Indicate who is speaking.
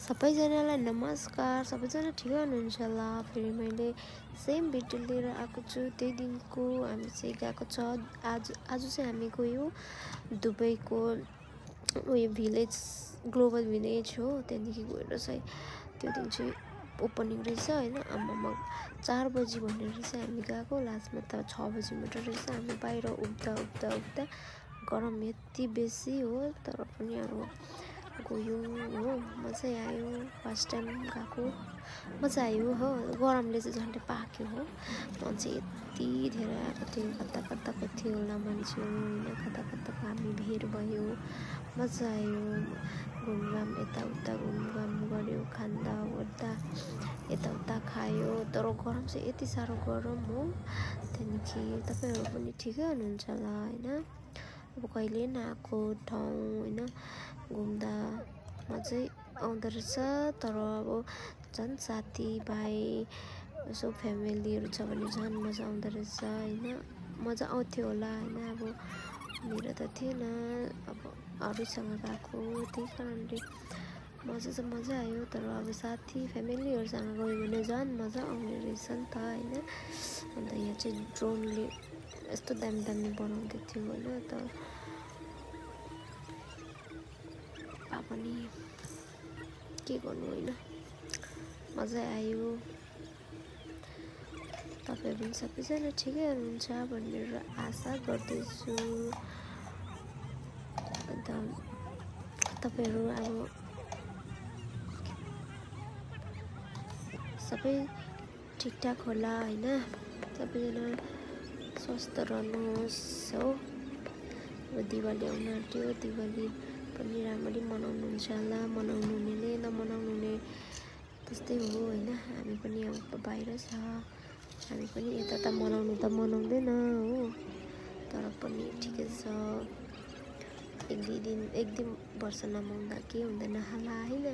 Speaker 1: सबैजनालाई नमस्कार। सबैजना ठिकै हुनुहुन्छ होला। फेरि मैले सेम भिडियो लिएर आएको छु। त्यही दिनको हामी चाहिँ गएको छ। आज चाहिँ हामी गयो दुबईको उयो भिलेज, ग्लोबल भिलेज हो। त्यहाँदेखि गएर चाहिँ त्यो दिन चाहिँ ओपनिङ रहेछ होइन। आमामा 4 बजी भनेर चाहिँ हामी गएको। लास्टमा त 6 बजी मात्र रहेछ। हामी बाहिर उठ्दा गरम यति बेसी हो, तर पनि अब गयो हो। मजै आयो। फर्स्ट टाइम गएको, मजा आयो हो। गरमले चाहिँ झन्डै पाक्यो हो। मान्छे यति धेरै आएको थियो। कताको थियो होला मान्छेहरू होइन। कताको हामी भिड भयो। मजा आयो। घुमघाम यताउता घुमघाम गऱ्यो। खाँदा ओर्दा यताउता खायो। तर गरम चाहिँ यति साह्रो गरम हो। त्यहाँदेखि तपाईँहरू पनि ठिकै हुनुहुन्छ होला होइन। अब कहिले नआएको ठाउँ होइन, घुम्दा मजै आउँदो रहेछ। तर अब झन् साथीभाइ यसो फ्यामिलीहरू छ भने झन् मजा आउँदो रहेछ होइन। मजा आउँथ्यो होला होइन। अब मेरो त थिएन, अब अरूसँग गएको, त्यही कारणले मजा आयो। तर अब साथी फ्यामिलीहरूसँग गयो भने झन् मजा आउने रहेछ नि त होइन। अन्त यहाँ चाहिँ ड्रोनले यस्तो दामी बनाउँदै थियो होइन। त पनि के गर्नु होइन, मजा आयो। तपाईँ पनि सबैजना ठिकै हुनुहुन्छ भनेर आशा गर्दैछु। अन्त तपाईँहरू अब सबै ठिकठाक होला होइन। सबैजना स्वस्थ रहनुहोस् हो। अब दिवाली आउन आँट्यो। दिवाली पनि राम्ररी मनाउनुहुन्छ होला। मनाउनु हुनेले नमनाउनु हुने त्यस्तै हो होइन। हामी पनि अब बाहिर छ। हामी पनि यता त मनाउँदैन हो। तर पनि ठिकै छ। एक दिन वर्ष नमनाउँदा के हुँदैन होला होइन।